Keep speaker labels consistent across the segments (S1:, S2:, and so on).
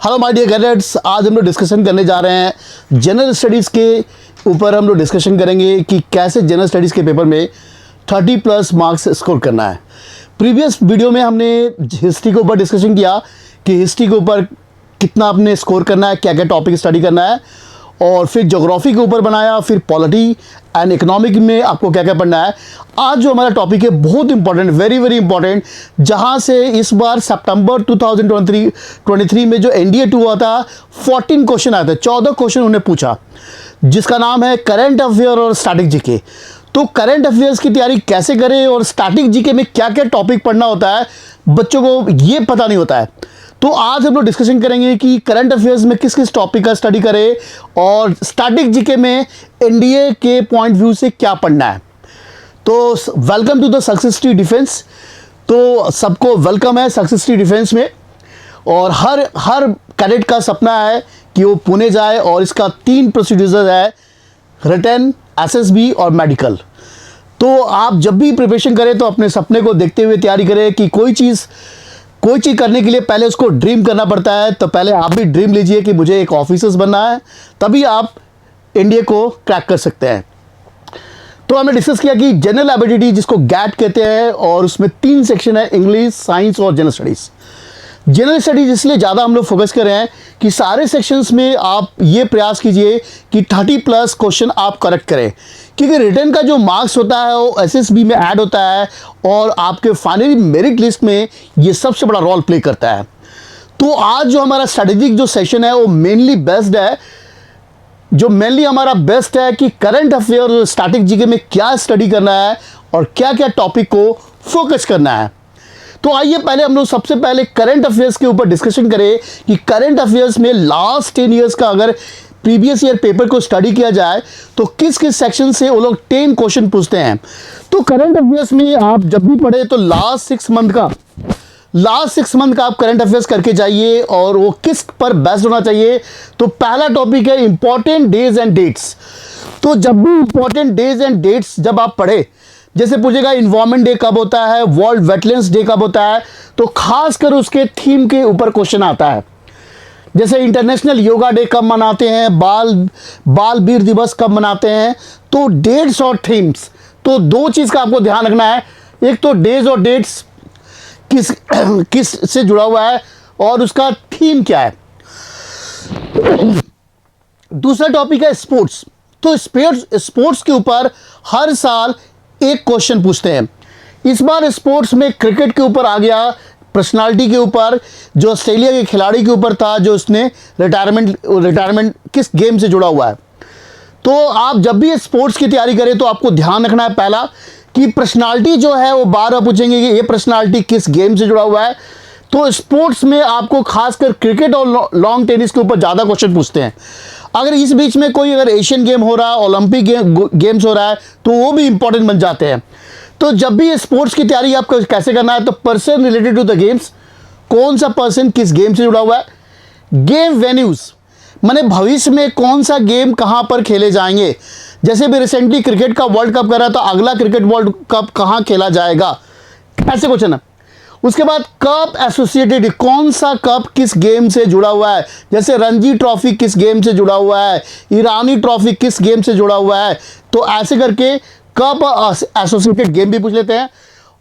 S1: Hello my dear cadets, आज हम लोग डिस्कशन करने जा रहे हैं जनरल स्टडीज़ के ऊपर। हम लोग डिस्कशन करेंगे कि कैसे जनरल स्टडीज़ के पेपर में 30+ मार्क्स स्कोर करना है। प्रीवियस वीडियो में हमने हिस्ट्री के ऊपर डिस्कशन किया कि हिस्ट्री के ऊपर कितना आपने स्कोर करना है, क्या क्या टॉपिक स्टडी करना है, और फिर ज्योग्राफी के ऊपर बनाया, फिर पॉलिटी एंड इकोनॉमिक में आपको क्या क्या पढ़ना है। आज जो हमारा टॉपिक है बहुत इंपॉर्टेंट, वेरी वेरी इंपॉर्टेंट, जहां से इस बार सितंबर 2023 में जो एनडीए 2 हुआ था 14 क्वेश्चन आए थे, 14 क्वेश्चन उन्हें पूछा, जिसका नाम है करंट अफेयर और स्टैटिक जीके। तो करंट अफेयर्स की तैयारी कैसे करें और स्टैटिक जीके में क्या क्या टॉपिक पढ़ना होता है, बच्चों को ये पता नहीं होता है। तो आज हम लोग डिस्कशन करेंगे कि करंट अफेयर्स में किस किस टॉपिक का स्टडी करें और स्टैटिक जीके में एनडीए के पॉइंट व्यू से क्या पढ़ना है। तो welcome to the success tree defence. तो सबको वेलकम है सक्सेस ट्री डिफेंस में। और हर कैडेट का सपना है कि वो पुणे जाए, और इसका 3 प्रोसीड्यूर है, रिटन, एसएसबी और मेडिकल। तो आप जब भी प्रिपरेशन करें तो अपने सपने को देखते हुए तैयारी करें कि कोई चीज़ करने के लिए पहले उसको ड्रीम करना पड़ता है। तो पहले आप भी ड्रीम लीजिए कि मुझे एक ऑफिसर्स बनना है, तभी आप एनडीए को क्रैक कर सकते हैं। तो हमने डिस्कस किया कि जनरल एबिलिटी जिसको गैट कहते हैं, और उसमें 3 सेक्शन है, इंग्लिश, साइंस और जनरल स्टडीज़। जनरल स्टडीज इसलिए ज़्यादा हम लोग फोकस कर रहे हैं कि सारे सेक्शंस में आप ये प्रयास कीजिए कि 30+ क्वेश्चन आप करेक्ट करें, क्योंकि रिटर्न का जो मार्क्स होता है वो एसएसबी में ऐड होता है और आपके फाइनली मेरिट लिस्ट में ये सबसे बड़ा रोल प्ले करता है। तो आज जो हमारा स्ट्रेटेजिक जो सेशन है वो मेनली हमारा बेस्ट है कि करंट अफेयर और स्टैटिक जीके में क्या स्टडी करना है और क्या क्या टॉपिक को फोकस करना है। तो आइए पहले हम लोग सबसे पहले करंट अफेयर्स के ऊपर डिस्कशन करें कि करंट अफेयर्स में लास्ट 10 ईयर्स का अगर प्रीवियस ईयर पेपर को स्टडी किया जाए तो किस किस सेक्शन से वो लोग 10 क्वेश्चन पूछते हैं। तो करंट अफेयर्स में आप जब भी पढ़े तो लास्ट 6 मंथ का आप करंट अफेयर्स करके जाइए, और वो किस पर बेस्ड होना चाहिए। तो पहला टॉपिक है इंपॉर्टेंट डेज एंड डेट्स। तो जब भी इंपॉर्टेंट डेज एंड डेट्स जब आप पढ़े, जैसे पूछेगा इन्वायरमेंट डे कब होता है, वर्ल्ड वेटलैंड्स डे कब होता है, तो खासकर उसके थीम के ऊपर क्वेश्चन आता है। जैसे इंटरनेशनल योगा डे कब मनाते हैं, बाल वीर दिवस कब मनाते हैं। तो डेट्स और थीम्स, तो 2 चीज़ का आपको ध्यान रखना है। एक तो डेज और डेट्स किस से जुड़ा हुआ है और उसका थीम क्या है। दूसरा टॉपिक है स्पोर्ट्स। तो स्पोर्ट्स के ऊपर हर साल एक क्वेश्चन पूछते हैं। इस बार स्पोर्ट्स में क्रिकेट के ऊपर आ गया, पर्सनालिटी के ऊपर, जो ऑस्ट्रेलिया के खिलाड़ी के ऊपर था, जो उसने रिटायरमेंट किस गेम से जुड़ा हुआ है। तो आप जब भी स्पोर्ट्स की तैयारी करें तो आपको ध्यान रखना है पहला कि पर्सनालिटी जो है वो बार बार पूछेंगे कि ये पर्सनालिटी किस गेम से जुड़ा हुआ है। तो स्पोर्ट्स में आपको खासकर क्रिकेट और लॉन्ग टेनिस के ऊपर ज़्यादा क्वेश्चन पूछते हैं। अगर इस बीच में कोई अगर एशियन गेम हो रहा है, ओलंपिक गेम्स हो रहा है, तो वो भी इंपॉर्टेंट बन जाते हैं। तो जब भी स्पोर्ट्स की तैयारी आपको कैसे करना है, तो person related to the games, कौन सा पर्सन किस गेम से जुड़ा हुआ है। गेम वेन्यूज, माने भविष्य में कौन सा गेम कहाँ पर खेले जाएंगे। जैसे भी रिसेंटली क्रिकेट का वर्ल्ड कप करा, तो अगला क्रिकेट वर्ल्ड कप कहाँ खेला जाएगा, ऐसे क्वेश्चन है। उसके बाद कप एसोसिएटेड, कौन सा कप किस गेम से जुड़ा हुआ है। जैसे रणजी ट्रॉफी किस गेम से जुड़ा हुआ है, ईरानी ट्रॉफी किस गेम से जुड़ा हुआ है। तो ऐसे करके कप एसोसिएटेड गेम भी पूछ लेते हैं।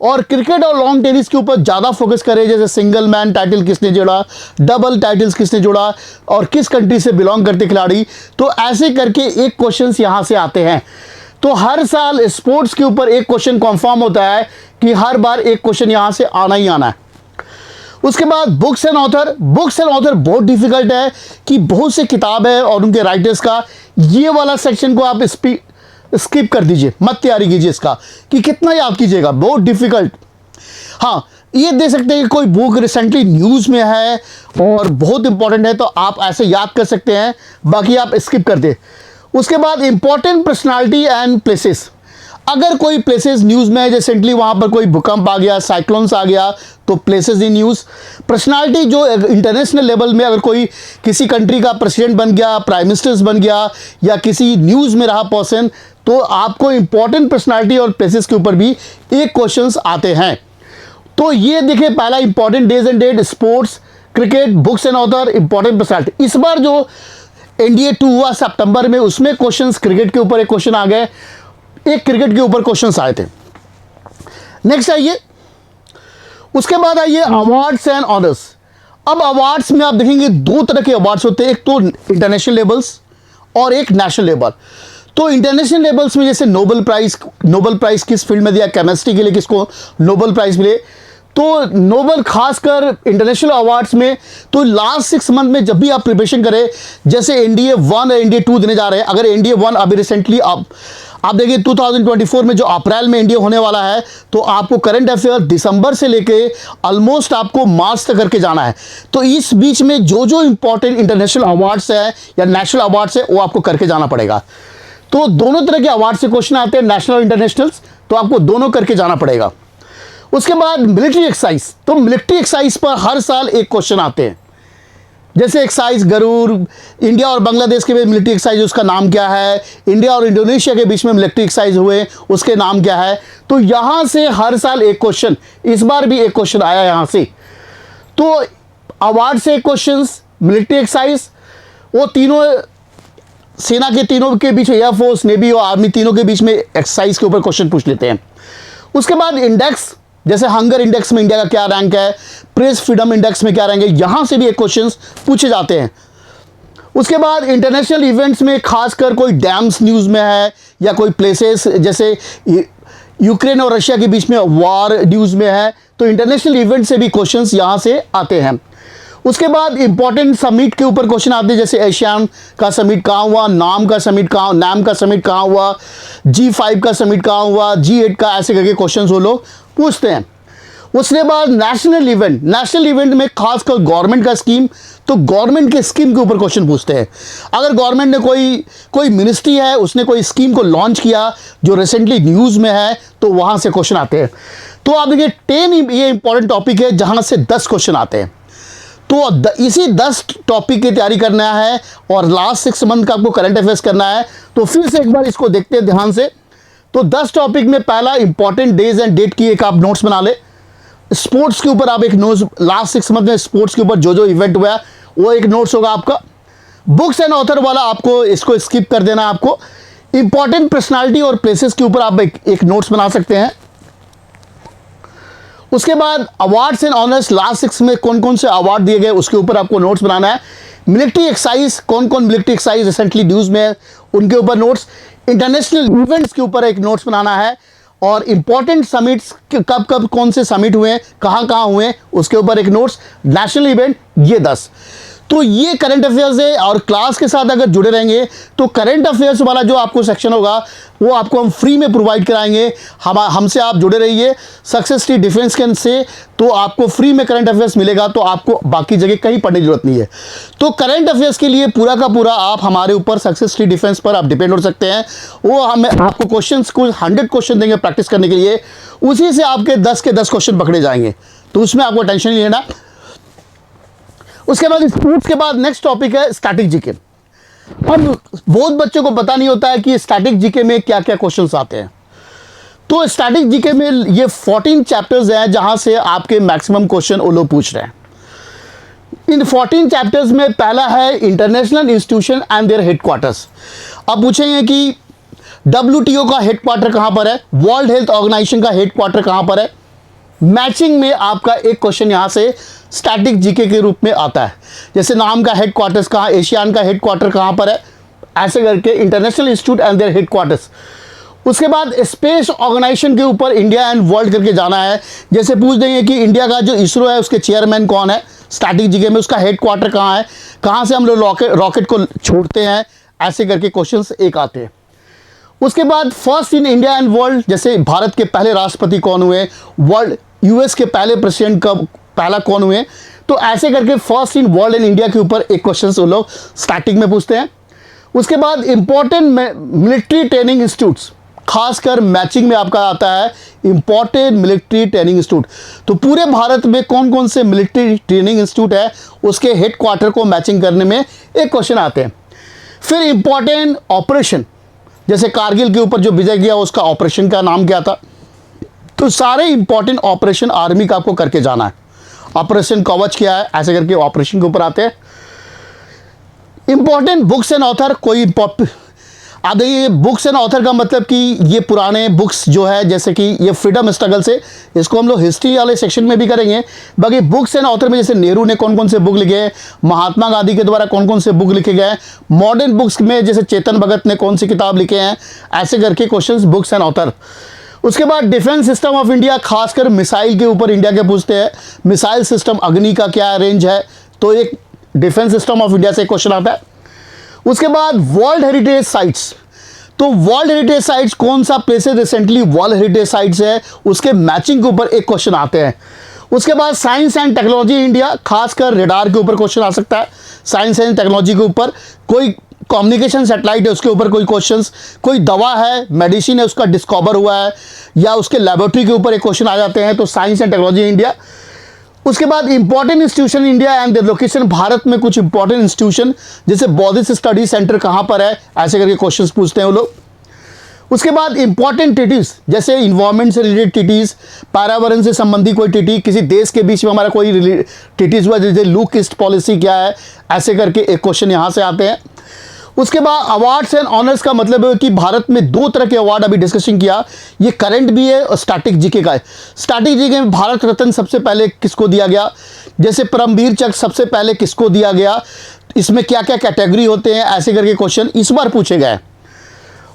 S1: और क्रिकेट और लॉन्ग टेनिस के ऊपर ज़्यादा फोकस करें, जैसे सिंगल मैन टाइटल किसने जोड़ा, डबल टाइटल्स किसने जोड़ा, और किस कंट्री से बिलोंग करते खिलाड़ी। तो ऐसे करके एक क्वेश्चन यहाँ से आते हैं। तो हर साल स्पोर्ट्स के ऊपर एक क्वेश्चन कंफर्म होता है कि हर बार एक क्वेश्चन यहाँ से आना ही आना है। उसके बाद बुक्स एंड ऑथर बहुत डिफिकल्ट है कि बहुत से किताब है और उनके राइटर्स का, ये वाला सेक्शन को आप स्किप कर दीजिए, मत तैयारी कीजिए इसका कि कितना याद कीजिएगा, बहुत डिफिकल्ट। हाँ, ये दे सकते हैं कि कोई बुक रिसेंटली न्यूज़ में है और बहुत इंपॉर्टेंट है, तो आप ऐसे याद कर सकते हैं, बाकी आप स्किप कर दे। उसके बाद इंपॉर्टेंट पर्सनालिटी एंड प्लेसेस, अगर कोई प्लेसेस न्यूज़ में है, रिसेंटली वहाँ पर कोई भूकंप आ गया, साइक्लोन्स आ गया, तो प्लेसेस इन न्यूज़। पर्सनालिटी जो इंटरनेशनल लेवल में अगर कोई किसी कंट्री का प्रेसिडेंट बन गया, प्राइम मिनिस्टर्स बन गया, या किसी न्यूज़ में रहा पर्सन, तो आपको इंपॉर्टेंट पर्सनालिटी और प्लेसेस के ऊपर भी एक क्वेश्चंस आते हैं। तो ये देखिए, पहला important days and date, sports, cricket, books and author, important personality. इस बार जो एनडीए 2 हुआ सितंबर में, उसमें क्वेश्चंस क्रिकेट के ऊपर एक क्वेश्चन आ गए, एक क्रिकेट के ऊपर क्वेश्चंस आए थे। नेक्स्ट आइए, उसके बाद आइए अवार्ड्स एंड ऑनर्स। अब अवार्ड्स में आप देखेंगे दो तरह के अवार्ड्स होते हैं, एक तो इंटरनेशनल लेवल्स और एक नेशनल लेवल। तो इंटरनेशनल लेवल्स में जैसे नोबेल प्राइज किस फील्ड में दिया, केमिस्ट्री के लिए किसको नोबेल प्राइज मिले, तो नोबेल खासकर इंटरनेशनल अवार्ड्स में। तो लास्ट 6 मंथ में जब भी आप प्रिपरेशन करें, जैसे एनडीए 1 और एनडीए 2 देने जा रहे हैं, अगर एनडीए 1 अभी रिसेंटली आप देखिए 2024 में जो अप्रैल में एनडीए होने वाला है, तो आपको करंट अफेयर दिसंबर से लेके ऑलमोस्ट आपको मार्च तक करके जाना है। तो इस बीच में जो जो इंपॉर्टेंट इंटरनेशनल अवार्ड्स है या नेशनल अवार्ड्स है, वो आपको करके जाना पड़ेगा। तो दोनों तरह के अवार्ड से क्वेश्चन आते हैं, नेशनल और इंटरनेशनल्स, तो आपको दोनों करके जाना पड़ेगा। उसके बाद मिलिट्री एक्सरसाइज, तो मिलिट्री एक्सरसाइज पर हर साल एक क्वेश्चन आते हैं, जैसे एक्सरसाइज गरुड़, इंडिया और बांग्लादेश के बीच मिलिट्री एक्सरसाइज, उसका नाम क्या है, इंडिया और इंडोनेशिया के बीच में मिलिट्री एक्सरसाइज हुए, उसके नाम क्या है। तो यहां से हर साल एक क्वेश्चन, इस बार भी एक क्वेश्चन आया यहां से। तो अवार्ड से क्वेश्चन, मिलिट्री एक्सरसाइज, वो तीनों सेना के तीनों के बीच में, एयरफोर्स, नेवी और आर्मी तीनों के बीच में एक्सरसाइज के ऊपर क्वेश्चन पूछ लेते हैं। उसके बाद इंडेक्स, जैसे हंगर इंडेक्स में इंडिया का क्या रैंक है, प्रेस फ्रीडम इंडेक्स में क्या रैंक है, यहां से भी एक क्वेश्चंस पूछे जाते हैं। उसके बाद इंटरनेशनल इवेंट्स में खासकर कोई डैम्स न्यूज़ में है या कोई प्लेसेस जैसे यूक्रेन और रशिया के बीच में वार न्यूज़ में है, तो इंटरनेशनल इवेंट से भी क्वेश्चंस यहां से आते हैं। उसके बाद इंपॉर्टेंट समिट के ऊपर क्वेश्चन आते हैं, जैसे एशियान का समिट कहाँ हुआ, नाम का समिट कहाँ हुआ, G5 का समिट कहाँ हुआ, G8 का, ऐसे करके क्वेश्चंस वो लोग पूछते हैं। उसके बाद नेशनल इवेंट में खासकर गवर्नमेंट का स्कीम, तो गवर्नमेंट के स्कीम के ऊपर क्वेश्चन पूछते हैं। अगर गवर्नमेंट ने कोई मिनिस्ट्री है, उसने कोई स्कीम को लॉन्च किया जो रिसेंटली न्यूज़ में है, तो वहाँ से क्वेश्चन आते हैं। तो आप देखिए 10 ये इंपॉर्टेंट टॉपिक है जहाँ से 10 क्वेश्चन आते हैं। तो इसी 10 टॉपिक की तैयारी करना है और लास्ट 6 मंथ का आपको करंट अफेयर्स करना है। तो फिर से एक बार इसको देखते हैं ध्यान से। तो 10 टॉपिक में पहला इंपॉर्टेंट डेज एंड डेट की एक आप नोट्स बना ले। स्पोर्ट्स के ऊपर आप एक नोट्स, लास्ट 6 मंथ में स्पोर्ट्स के ऊपर जो जो इवेंट हुआ है वो एक नोट्स होगा आपका। बुक्स एंड ऑथर वाला आपको इसको स्किप कर देना है। आपको इंपॉर्टेंट पर्सनालिटी और प्लेसेस के ऊपर आप एक नोट्स बना सकते हैं। उसके बाद अवार्ड्स एंड ऑनर्स, लास्ट 6 में कौन कौन से अवार्ड दिए गए उसके ऊपर आपको नोट्स बनाना है। मिलिट्री एक्सरसाइज, कौन कौन मिलिट्री एक्सरसाइज रिसेंटली न्यूज़ में है उनके ऊपर नोट्स। इंटरनेशनल इवेंट्स के ऊपर एक नोट्स बनाना है और इंपॉर्टेंट समिट्स, कब कब कौन से समिट हुए, कहाँ हुए, उसके ऊपर एक नोट्स। नेशनल इवेंट, ये 10। तो ये करंट अफेयर्स है और क्लास के साथ अगर जुड़े रहेंगे तो करंट अफेयर्स वाला जो आपको सेक्शन होगा वो आपको हम फ्री में प्रोवाइड कराएंगे। हमसे आप जुड़े रहिए सक्सेस स्ट्रीट डिफेंस के से, तो आपको फ्री में करंट अफेयर्स मिलेगा। तो आपको बाकी जगह कहीं पढ़ने की जरूरत नहीं है। तो करंट अफेयर्स के लिए पूरा का पूरा आप हमारे ऊपर सक्सेस स्ट्रीट डिफेंस पर आप डिपेंड हो सकते हैं। वो हमें आपको क्वेश्चंस को 100 क्वेश्चन देंगे प्रैक्टिस करने के लिए, उसी से आपके 10 के 10 क्वेश्चन पकड़े जाएंगे। तो उसमें आपको टेंशन नहीं लेना। उसके बाद स्पोर्ट्स के बाद नेक्स्ट टॉपिक है स्टैटिक जीके। अब बहुत बच्चों को पता नहीं होता है कि स्टैटिक जीके में क्या क्या क्वेश्चंस आते हैं। तो स्टैटिक जीके में ये 14 चैप्टर्स हैं जहां से आपके मैक्सिमम क्वेश्चन वो लोग पूछ रहे हैं। इन 14 चैप्टर्स में पहला है international institution and their headquarters. अब पूछेंगे कि WTO का हेडक्वार्टर कहां पर है, वर्ल्ड हेल्थ ऑर्गेनाइजेशन का हेडक्वार्टर कहां पर है। मैचिंग में आपका एक क्वेश्चन यहां से स्टैटिक जीके के रूप में आता है, जैसे नाम का हेडक्वार्टर्स कहाँ, एशियान का हेडक्वार्टर कहाँ पर है, ऐसे करके international institute and their headquarters. उसके बाद स्पेस ऑर्गेनाइजेशन के ऊपर इंडिया एंड वर्ल्ड करके जाना है, जैसे पूछ देंगे कि इंडिया का जो इसरो है उसके चेयरमैन कौन है, स्टैटिक जीके में उसका हेडक्वार्टर कहाँ है, कहाँ से हम लोग रॉकेट को छोड़ते हैं, ऐसे करके क्वेश्चन एक आते हैं। उसके बाद first in India and world, जैसे भारत के पहले राष्ट्रपति कौन हुए, वर्ल्ड US के पहले प्रेसिडेंट कब पहला कौन हुए, तो ऐसे करके first in world and India के ऊपर एक क्वेश्चन वो लोग स्टैटिक में पूछते हैं। उसके बाद इंपॉर्टेंट मिलिट्री ट्रेनिंग इंस्टीट्यूट्स, खासकर मैचिंग में आपका आता है इंपॉर्टेंट मिलिट्री ट्रेनिंग इंस्टीट्यूट। तो पूरे भारत में कौन कौन से मिलिट्री ट्रेनिंग इंस्टीट्यूट है उसके हेडक्वार्टर को मैचिंग करने में एक क्वेश्चन आते हैं। फिर इंपॉर्टेंट ऑपरेशन, जैसे कारगिल के ऊपर जो विजय किया उसका ऑपरेशन का नाम क्या था। तो सारे इंपॉर्टेंट ऑपरेशन आर्मी का आपको करके जाना है। ऑपरेशन कवच क्या है, ऐसे करके ऑपरेशन के ऊपर आते हैं। इंपॉर्टेंट बुक्स एंड ऑथर, कोई आप देखिए बुक्स एंड ऑथर का मतलब कि ये पुराने बुक्स जो है, जैसे कि ये फ्रीडम स्ट्रगल से, इसको हम लोग हिस्ट्री वाले सेक्शन में भी करेंगे। बाकी बुक्स एंड ऑथर में जैसे नेहरू ने कौन कौन से बुक लिखे हैं, महात्मा गांधी के द्वारा कौन कौन से बुक लिखे गए हैं, मॉडर्न बुक्स में जैसे चेतन भगत ने कौन सी किताब लिखे हैं, ऐसे करके क्वेश्चंस बुक्स एंड ऑथर। उसके बाद डिफेंस सिस्टम ऑफ इंडिया, खासकर मिसाइल के ऊपर इंडिया के पूछते हैं। मिसाइल सिस्टम अग्नि का क्या रेंज है, तो एक डिफेंस सिस्टम ऑफ इंडिया से क्वेश्चन आता है। उसके बाद वर्ल्ड हेरिटेज साइट्स, तो वर्ल्ड हेरिटेज साइट्स कौन सा places recently world heritage sites है, उसके मैचिंग के ऊपर एक क्वेश्चन आते हैं। उसके बाद साइंस एंड टेक्नोलॉजी इंडिया, खासकर रेडार के ऊपर क्वेश्चन आ सकता है। साइंस एंड टेक्नोलॉजी के ऊपर कोई कम्युनिकेशन सैटेलाइट है उसके ऊपर कोई क्वेश्चंस, कोई दवा है, मेडिसिन है, उसका डिस्कवर हुआ है या उसके लेबोरेटरी के ऊपर एक क्वेश्चन आ जाते हैं, तो साइंस एंड टेक्नोलॉजी इंडिया। उसके बाद important institution India and their location, Bharat में कुछ इंपॉर्टेंट इंस्टीट्यूशन जैसे बौद्धिस्ट स्टडी सेंटर कहाँ पर है, ऐसे करके क्वेश्चंस पूछते हैं वो लोग। उसके बाद इंपॉर्टेंट ट्रीटीज, जैसे इन्वायरमेंट से रिलेटेड ट्रीटीज, पर्यावरण से संबंधी कोई ट्रीटी, किसी देश के बीच में हमारा कोई ट्रीटीज हुआ, जैसे लूक ईस्ट पॉलिसी क्या है, ऐसे करके एक क्वेश्चन यहाँ से आते हैं। उसके बाद अवार्ड्स एंड ऑनर्स का मतलब है कि भारत में दो तरह के अवार्ड अभी डिस्कशन किया, ये करंट भी है और स्टैटिक जीके का है। स्टैटिक जीके में भारत रत्न सबसे पहले किसको दिया गया, जैसे परमवीर चक्र सबसे पहले किसको दिया गया, इसमें क्या क्या कैटेगरी होते हैं, ऐसे करके क्वेश्चन इस बार पूछे गए।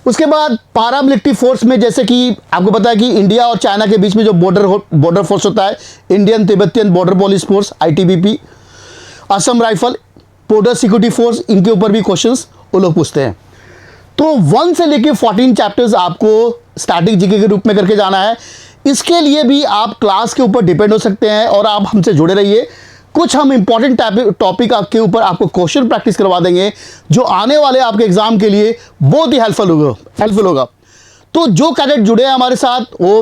S1: उसके बाद पारामिलिट्री फोर्स में, जैसे कि आपको पता है कि इंडिया और चाइना के बीच में जो बॉर्डर फोर्स होता है, Indian Tibetan border police force ITBP, Assam rifle, border security force, इनके ऊपर भी क्वेश्चंस वो लोग पूछते हैं। तो 1 से लेके 14 चैप्टर्स आपको स्टैटिक जीके के रूप में करके जाना है। इसके लिए भी आप क्लास के ऊपर डिपेंड हो सकते हैं और आप हमसे जुड़े रहिए। कुछ हम इंपॉर्टेंट टॉपिक आपके ऊपर आपको क्वेश्चन प्रैक्टिस करवा देंगे जो आने वाले आपके एग्जाम के लिए बहुत ही हेल्पफुल होगा। तो जो कैडेट जुड़े हैं हमारे साथ, वो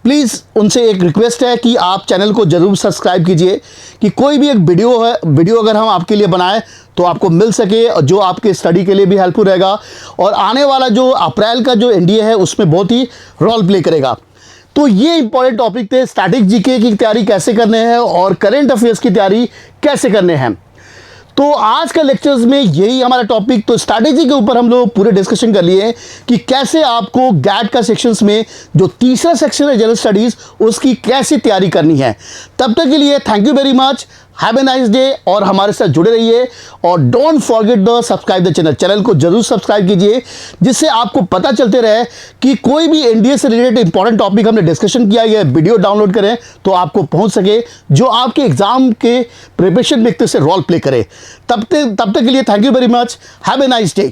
S1: प्लीज़ उनसे एक रिक्वेस्ट है कि आप चैनल को जरूर सब्सक्राइब कीजिए कि कोई भी एक वीडियो अगर हम आपके लिए बनाएं तो आपको मिल सके, और जो आपके स्टडी के लिए भी हेल्पफुल रहेगा और आने वाला जो अप्रैल का जो NDA है उसमें बहुत ही रोल प्ले करेगा। तो ये इंपॉर्टेंट टॉपिक थे, स्टैटिक जीके की तैयारी कैसे करने हैं और करंट अफेयर्स की तैयारी कैसे करने हैं। तो आज का लेक्चर्स में यही हमारा टॉपिक। तो स्ट्रैटेजी के ऊपर हम लोग पूरे डिस्कशन कर लिए कि कैसे आपको गैट का सेक्शंस में जो तीसरा सेक्शन है जनरल स्टडीज, उसकी कैसे तैयारी करनी है। तब तक के लिए thank you very much, have a nice day, और हमारे साथ जुड़े रहिए और don't forget the subscribe the channel को जरूर सब्सक्राइब कीजिए, जिससे आपको पता चलते रहे कि कोई भी NDA से रिलेटेड इंपॉर्टेंट टॉपिक हमने डिस्कशन किया, ये वीडियो डाउनलोड करें तो आपको पहुंच सके, जो आपके एग्जाम के प्रिपरेशन में एक तरह से रोल प्ले करे। तब तक के लिए thank you very much, have a nice day.